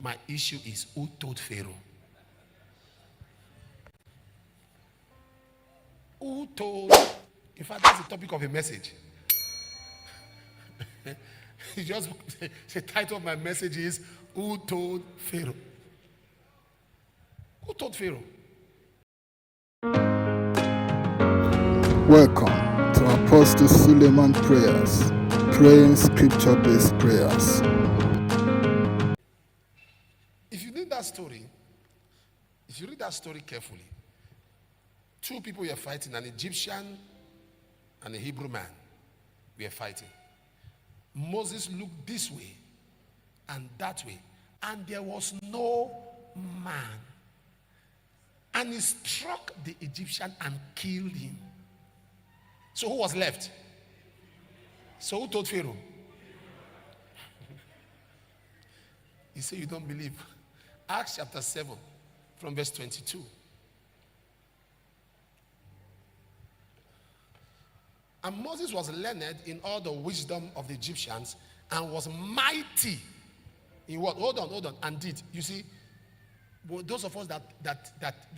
My issue is who told Pharaoh? Who told? In fact, that's the topic of a message. Just the title of my message is Who Told Pharaoh? Who told Pharaoh? Welcome to Apostle Suleman prayers, praying scripture-based prayers. If you read that story, if you read that story carefully, two people were fighting, an Egyptian and a Hebrew man were fighting. Moses looked this way and that way, and there was no man. And he struck the Egyptian and killed him. So who was left? So who told Pharaoh? You say you don't believe. Acts chapter 7 from verse 22. And Moses was learned in all the wisdom of the Egyptians and was mighty in what? Hold on. And did. You see, those of us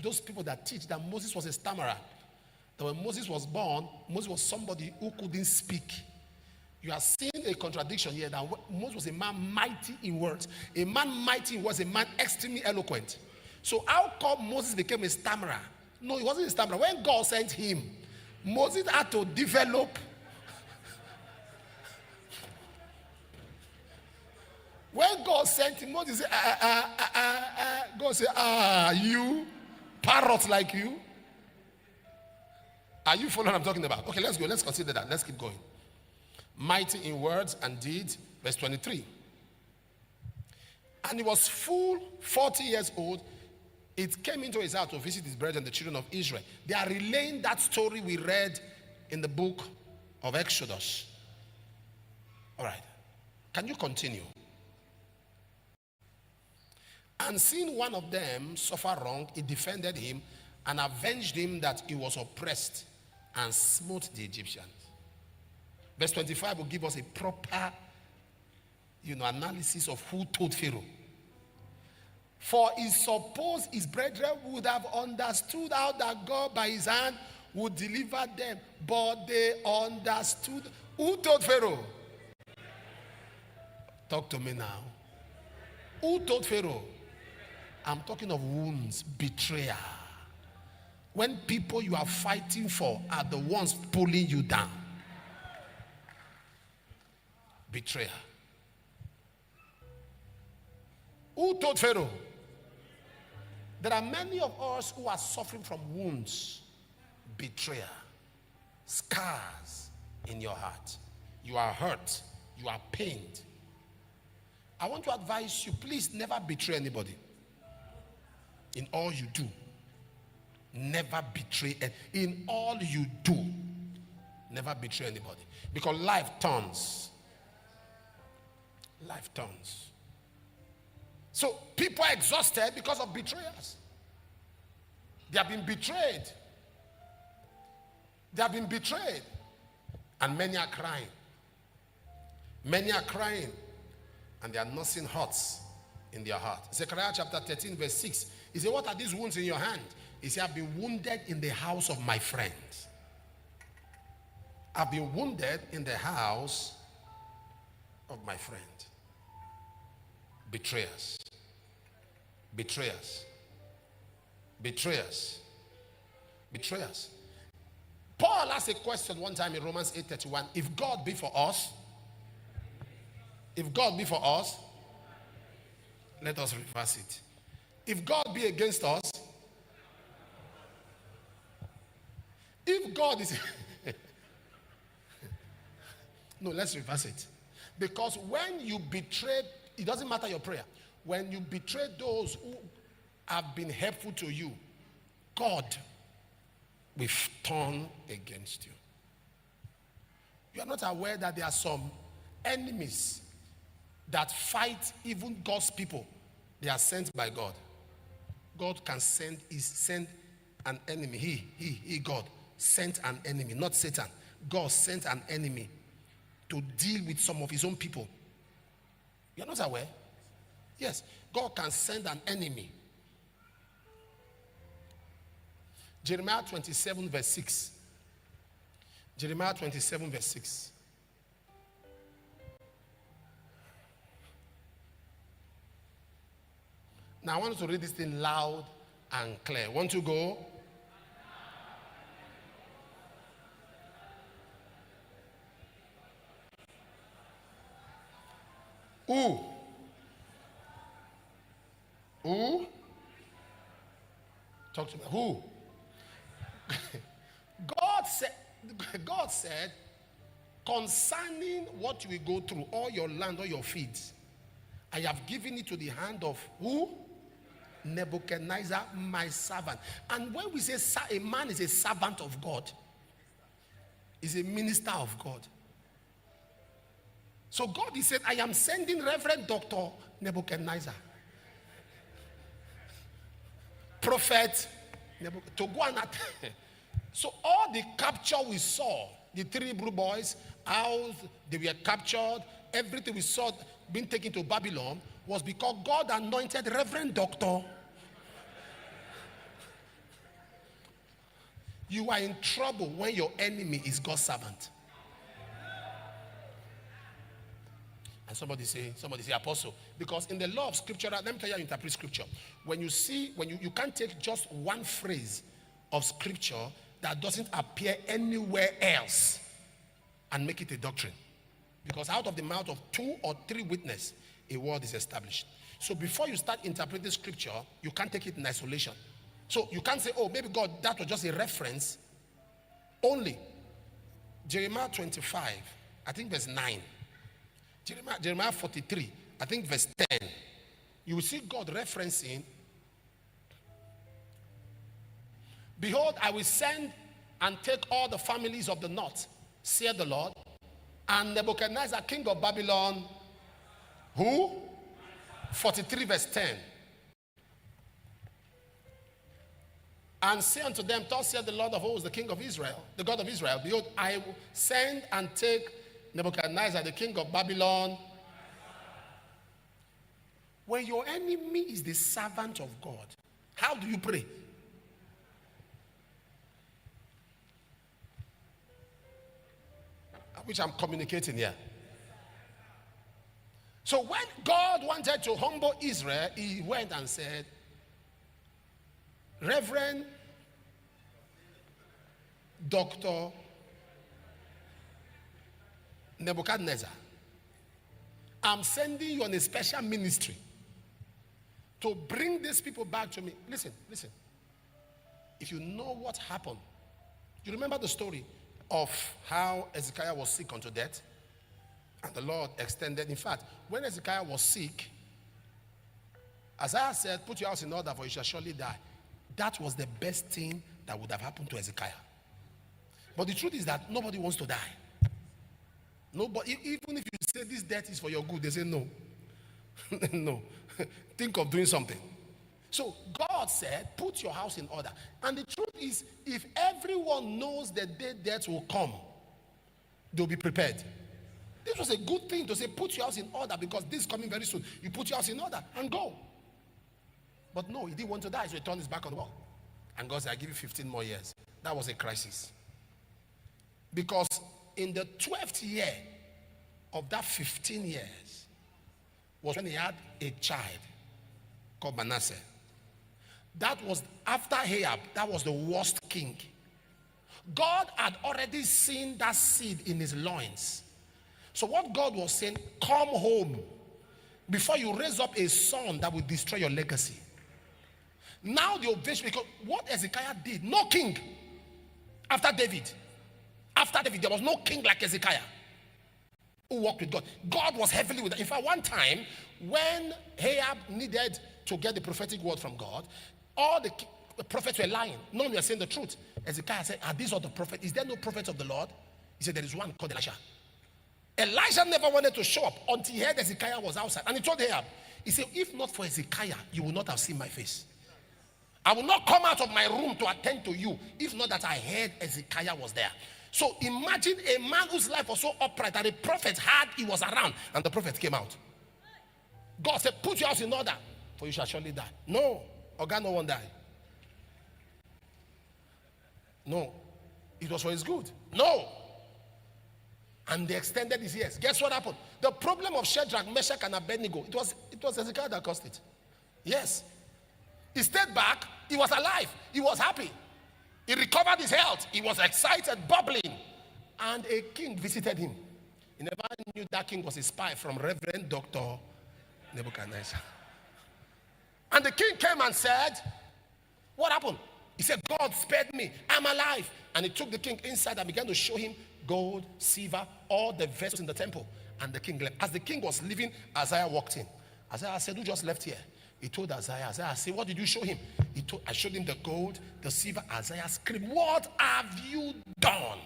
those people that teach that Moses was a stammerer, that when Moses was born, Moses was somebody who couldn't speak. You are seeing a contradiction here that Moses was a man mighty in words. A man mighty in words, a man extremely eloquent. So how come Moses became a stammerer? No, he wasn't a stammerer. When God sent him, Moses had to develop. When God sent him, Moses said, God said, you parrot like you? Are you following what I'm talking about? Okay, let's go. Let's consider that. Let's keep going. Mighty in words and deeds, verse 23. And he was full 40 years old. It came into his heart to visit his brethren, the children of Israel. They are relaying that story we read in the book of Exodus. All right. Can you continue? And seeing one of them suffer wrong, he defended him and avenged him that he was oppressed and smote the Egyptians. Verse 25 will give us a proper, analysis of who told Pharaoh. For he supposed his brethren would have understood how that God by his hand would deliver them. But they understood. Who told Pharaoh? Talk to me now. Who told Pharaoh? I'm talking of wounds, betrayal. When people you are fighting for are the ones pulling you down. Betrayal. Who told Pharaoh? There are many of us who are suffering from wounds, betrayal, scars in your heart. You are hurt. You are pained. I want to advise you, please never betray anybody. In all you do, never betray. In all you do, never betray anybody. Because life turns. Life turns. So people are exhausted because of betrayers. They have been betrayed. They have been betrayed. And many are crying. Many are crying. And they are nursing hurts in their heart. Zechariah chapter 13 verse 6. He said, what are these wounds in your hand? He said, I've been wounded in the house of my friends. I've been wounded in the house of my friend. Betrayers. Betrayers. Betrayers. Betrayers. Paul asked a question one time in Romans 8:31. If God be for us, let us reverse it. If God be against us, if God is no, let's reverse it. Because when you betray, it doesn't matter your prayer. When you betray those who have been helpful to you, God will turn against you. You are not aware that there are some enemies that fight even God's people. They are sent by God. God can send an enemy. He, God, sent an enemy, not Satan. God sent an enemy to deal with some of his own people. You're not aware? Yes, God can send an enemy. Jeremiah 27 verse 6. Jeremiah 27 verse 6. Now I want you to read this thing loud and clear. Want to go? Who? Who? Talk to me. Who? God said, concerning what you will go through, all your land, all your feeds, I have given it to the hand of who? Nebuchadnezzar, my servant. And when we say a man is a servant of God, is a minister of God. So God, he said, I am sending Reverend Dr. Nebuchadnezzar, prophet, to go and attack. So all the capture we saw, the 3 Hebrew boys, how they were captured, everything we saw being taken to Babylon, was because God anointed Reverend Doctor. You are in trouble when your enemy is God's servant. And somebody say, Apostle, because in the law of scripture, let me tell you how you interpret scripture. When you can't take just one phrase of scripture that doesn't appear anywhere else and make it a doctrine. Because out of the mouth of 2 or 3 witnesses, a word is established. So before you start interpreting scripture, you can't take it in isolation. So you can't say, oh, maybe God, that was just a reference only. Jeremiah 25, I think verse 9. Jeremiah 43, I think verse 10. You will see God referencing, behold, I will send and take all the families of the north, saith the Lord, and Nebuchadnezzar, king of Babylon, who? 43 verse 10. And say unto them, thus saith the Lord of hosts, the king of Israel, the God of Israel, behold, I will send and take Nebuchadnezzar, the king of Babylon. When your enemy is the servant of God, how do you pray? Which I'm communicating here. So when God wanted to humble Israel, he went and said, Reverend Dr. Nebuchadnezzar, I'm sending you on a special ministry to bring these people back to me. Listen. If you know what happened, you remember the story of how Hezekiah was sick unto death, and the Lord extended. In fact, when Hezekiah was sick, Isaiah said, put your house in order, for you shall surely die. That was the best thing that would have happened to Hezekiah. But the truth is that nobody wants to die. Nobody, even if you say this death is for your good, they say no. No. Think of doing something. So God said, put your house in order. And the truth is, if everyone knows the day death will come, they'll be prepared. This was a good thing to say, put your house in order, because this is coming very soon. You put your house in order and go. But no, he didn't want to die, so he turned his back on the wall. And God said, I give you 15 more years. That was a crisis. Because in the 12th year of that 15 years was when he had a child called Manasseh. That was after Ahab. That was the worst king. God had already seen that seed in his loins. So what God was saying, come home before you raise up a son that will destroy your legacy. Now the ovation, because what Hezekiah did, no king after David. After David, there was no king like Hezekiah who walked with God. God was heavily with him. In fact, one time when Ahab needed to get the prophetic word from God, all the prophets were lying. None were saying the truth. Hezekiah said, are these all the prophets? Is there no prophet of the Lord? He said, there is one called Elisha. Elijah never wanted to show up until he heard Hezekiah was outside. And he told Ahab, he said, if not for Hezekiah, you will not have seen my face. I will not come out of my room to attend to you, if not that I heard Hezekiah was there. So imagine a man whose life was so upright that a prophet heard he was around, and the prophet came out. God said, put your house in order, for you shall surely die. No, Oga no one die. No, it was for his good. No. And they extended his years. Guess what happened? The problem of Shadrach, Meshach, and Abednego, it was Ezekiel that caused it. Yes. He stayed back. He was alive. He was happy. He recovered his health. He was excited, bubbling. And a king visited him. He never knew that king was a spy from Reverend Dr. Nebuchadnezzar. And the king came and said, what happened? He said, God spared me. I'm alive. And he took the king inside and began to show him gold, silver, all the vessels in the temple. And the king left. As the king was leaving, Isaiah walked in. Isaiah said, who just left here? He told Isaiah said, what did you show him? I showed him the gold, the silver. Isaiah screamed, what have you done?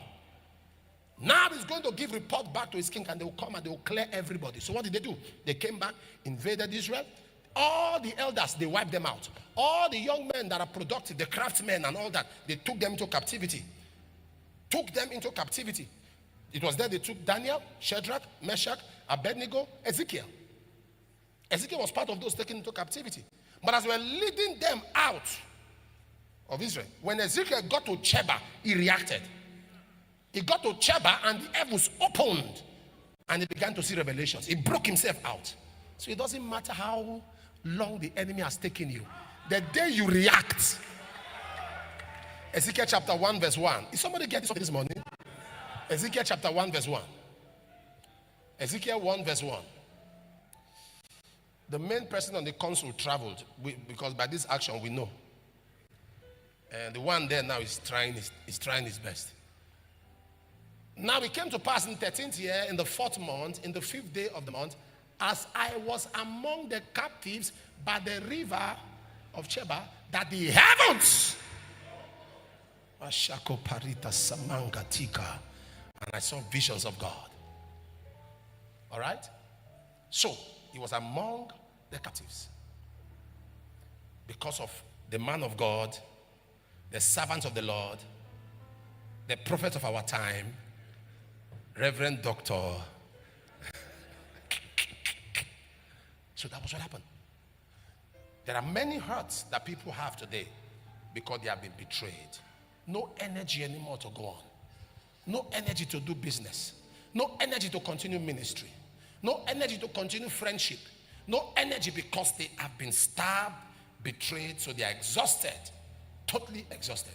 Now he's going to give report back to his king, and they will come and they will clear everybody. So what did they do? They came back, invaded Israel. All the elders, they wiped them out. All the young men that are productive, the craftsmen and all that, they took them into captivity. Took them into captivity. It was there they took Daniel, Shadrach, Meshach, Abednego, Ezekiel. Ezekiel was part of those taken into captivity. But as we were leading them out of Israel, when Ezekiel got to Sheba, he reacted. He got to Sheba and the heavens opened and he began to see revelations. He broke himself out. So it doesn't matter how long the enemy has taken you. The day you react. Ezekiel chapter 1 verse 1. Is somebody get this morning? Ezekiel chapter 1 verse 1. Ezekiel 1 verse 1. The main person on the console traveled because by this action we know. And the one there now is trying his best. Now it came to pass in 13th year, in the 4th month, in the 5th day of the month, as I was among the captives by the river of Sheba, that the heavens, and I saw visions of God. All right? So, he was among the captives because of the man of God, the servant of the Lord, the prophet of our time, Reverend Doctor. So that was what happened. There are many hurts that people have today because they have been betrayed. No energy anymore to go on. No energy to do business. No energy to continue ministry. No energy to continue friendship. No energy because they have been stabbed, betrayed, so they are exhausted. Totally exhausted.